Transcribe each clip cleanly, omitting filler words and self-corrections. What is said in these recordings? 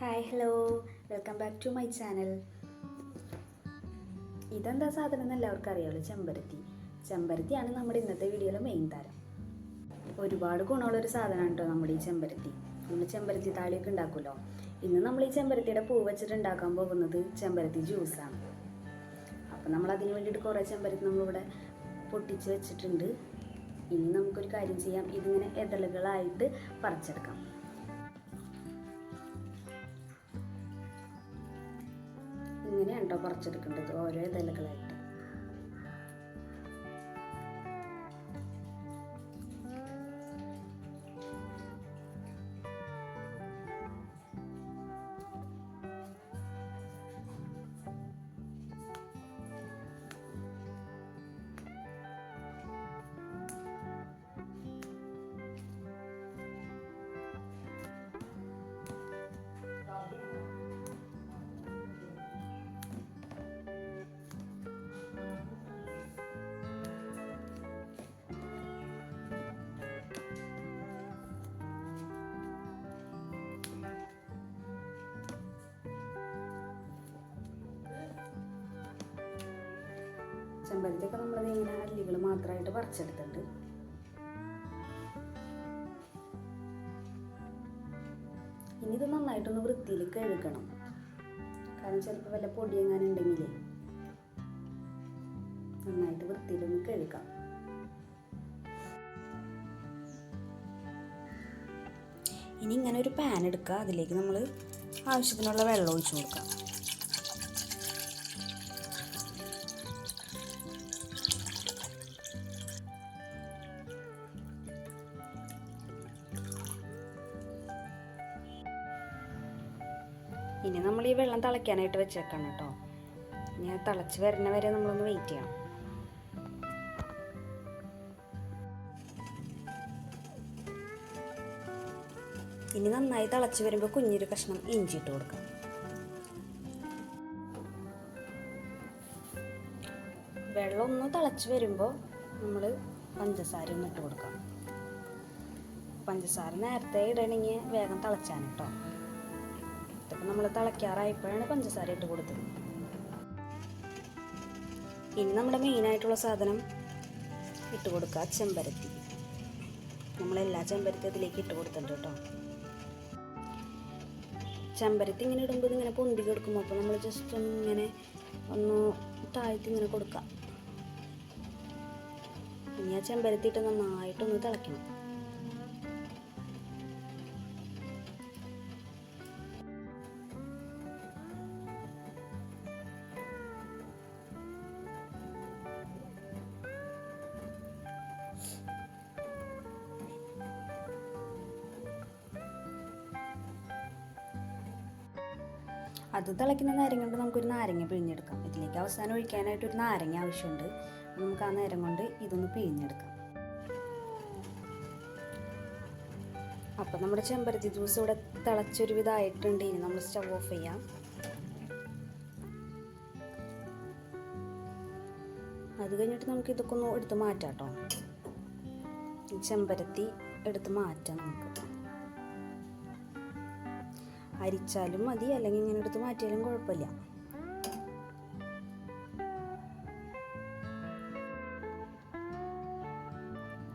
Hi hello, welcome back to my channel. ഇതെന്താ സാധനം എന്ന് എല്ലാവർക്കും അറിയാമല്ലോ, ചെമ്പരത്തിയാണ് നമ്മുടെ ഇന്നത്തെ വീഡിയോയിലെ മെയിൻ താരം. ഒരുപാട് ഗുണമുള്ളൊരു സാധനമാണ് കേട്ടോ നമ്മുടെ ഈ ചെമ്പരത്തി. നമ്മൾ ചെമ്പരത്തി താളിയൊക്കെ ഉണ്ടാക്കുമല്ലോ. ഇന്ന് നമ്മൾ ഈ ചെമ്പരത്തിയുടെ പൂ വെച്ചിട്ട് ഉണ്ടാക്കാൻ പോകുന്നത് ചെമ്പരത്തി ജ്യൂസാണ്. അപ്പം നമ്മൾ അതിന് വേണ്ടിയിട്ട് കുറേ ചെമ്പരത്തി നമ്മളിവിടെ പൊട്ടിച്ച് വെച്ചിട്ടുണ്ട്. ഇനി നമുക്കൊരു കാര്യം ചെയ്യാം, ഇതിങ്ങനെ ഇതളുകളായിട്ട് പറിച്ചെടുക്കാം. ഇങ്ങനെയാണ് കേട്ടോ പറിച്ചെടുക്കേണ്ടത്, ഓരോ ഇതളുകളായിട്ട്. ചെമ്പരത്തിയൊക്കെ നമ്മൾ ഇങ്ങനെ അല്ലികൾ മാത്രമായിട്ട് പറിച്ചെടുത്തിട്ടുണ്ട്. ഇനി ഇത് നന്നായിട്ടൊന്ന് വൃത്തിയിൽ കഴുകണം. കാരണം ചിലപ്പോൾ വല്ല പൊടിയെങ്ങാനും ഉണ്ടെങ്കിലേ നന്നായിട്ട് വൃത്തിയിലൊന്ന് കഴുകാം. ഇനി ഇങ്ങനെ ഒരു പാൻ എടുക്കുക, അതിലേക്ക് നമ്മൾ ആവശ്യത്തിനുള്ള വെള്ളം ഒഴിച്ചു കൊടുക്കാം. ഇനി നമ്മൾ ഈ വെള്ളം തിളയ്ക്കാനായിട്ട് വെച്ചേക്കണം കേട്ടോ. ഇനി തിളച്ച് വരുന്ന വരെ നമ്മളൊന്ന് വെയിറ്റ് ചെയ്യണം. ഇനി നന്നായി തിളച്ച് വരുമ്പോൾ കുഞ്ഞൊരു കഷ്ണം ഇഞ്ചി ഇട്ട് കൊടുക്കാം. വെള്ളം ഒന്ന് തിളച്ച് വരുമ്പോൾ നമ്മൾ പഞ്ചസാര ഒന്ന് ഇട്ട് കൊടുക്കാം. പഞ്ചസാര നേരത്തെ ഇടണമെങ്കിൽ വേഗം തിളച്ചാണ് കേട്ടോ. ഇതൊക്കെ നമ്മൾ തിളയ്ക്കാറായപ്പോഴാണ് പഞ്ചസാര ഇട്ട് കൊടുത്തത്. ഇനി നമ്മുടെ മെയിനായിട്ടുള്ള സാധനം ഇട്ട് കൊടുക്കുക, ചെമ്പരത്തി. നമ്മളെല്ലാ ചെമ്പരത്തി അതിലേക്ക് ഇട്ട് കൊടുത്തിട്ടുണ്ട് കേട്ടോ. ചെമ്പരത്തി ഇങ്ങനെ ഇടുമ്പോൾ ഇതിങ്ങനെ പൊന്തി കൊടുക്കും. അപ്പോൾ നമ്മൾ ജസ്റ്റ് ഇങ്ങനെ ഒന്ന് താഴ്ത്തി ഇങ്ങനെ കൊടുക്കാം. ഇനി ആ ചെമ്പരത്തി ഇട്ട് നന്നായിട്ടൊന്ന് തിളയ്ക്കണം. അത് തിളയ്ക്കുന്ന നേരം കൊണ്ട് നമുക്കൊരു നാരങ്ങ പിഴിഞ്ഞെടുക്കാം. ഇതിലേക്ക് അവസാനം ഒഴിക്കാനായിട്ട് ഒരു നാരങ്ങ ആവശ്യമുണ്ട്. നമുക്ക് ആ നേരം കൊണ്ട് ഇതൊന്ന് പിഴിഞ്ഞെടുക്കാം. അപ്പം നമ്മുടെ ചെമ്പരത്തി ജ്യൂസ് ഇവിടെ തിളച്ചൊരു വിധമായിട്ടുണ്ട്. ഇനി നമ്മൾ സ്റ്റവ് ഓഫ് ചെയ്യാം. അത് കഴിഞ്ഞിട്ട് നമുക്ക് ഇതൊക്കെ ഒന്ന് എടുത്ത് മാറ്റാം കേട്ടോ. ചെമ്പരത്തി എടുത്ത് മാറ്റാം നമുക്ക്. അരിച്ചാലും മതി, അല്ലെങ്കിൽ ഇങ്ങനെ എടുത്ത് മാറ്റിയാലും കുഴപ്പമില്ല.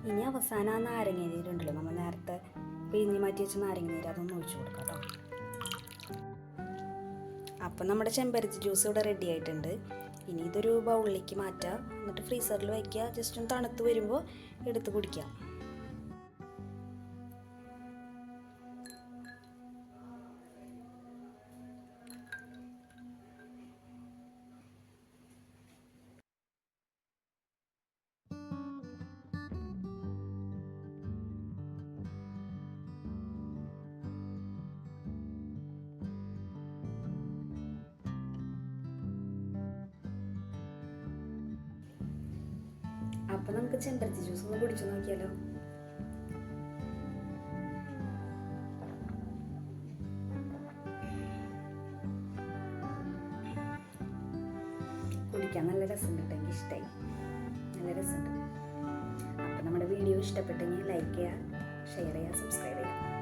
ഇനി അവസാനം ആ നാരങ്ങ നീരുണ്ടല്ലോ, നമ്മൾ നേരത്തെ പിഴിഞ്ഞ് മാറ്റി വെച്ച നാരങ്ങ നീര്, അതൊന്ന് ഒഴിച്ചു കൊടുക്കാം കേട്ടോ. അപ്പം നമ്മുടെ ചെമ്പരത്തി ജ്യൂസ് ഇവിടെ റെഡി ആയിട്ടുണ്ട്. ഇനി ഇതൊരു ബൗളിലേക്ക് മാറ്റാം, എന്നിട്ട് ഫ്രീസറിൽ വയ്ക്കുക. ജസ്റ്റ് ഒന്ന് തണുത്ത് വരുമ്പോൾ എടുത്ത് കുടിക്കാം. അപ്പം നമുക്ക് ചെമ്പരത്തി ജ്യൂസ് ഒന്ന് കുടിച്ചു നോക്കിയാലോ. കുടിക്കാൻ നല്ല രസമുണ്ട് കേട്ടോ, എനിക്ക് ഇഷ്ടമായി, നല്ല രസമുണ്ട്. അപ്പം നമ്മുടെ വീഡിയോ ഇഷ്ടപ്പെട്ടെങ്കിൽ ലൈക്ക് ചെയ്യുക, ഷെയർ ചെയ്യുക, സബ്സ്ക്രൈബ് ചെയ്യുക.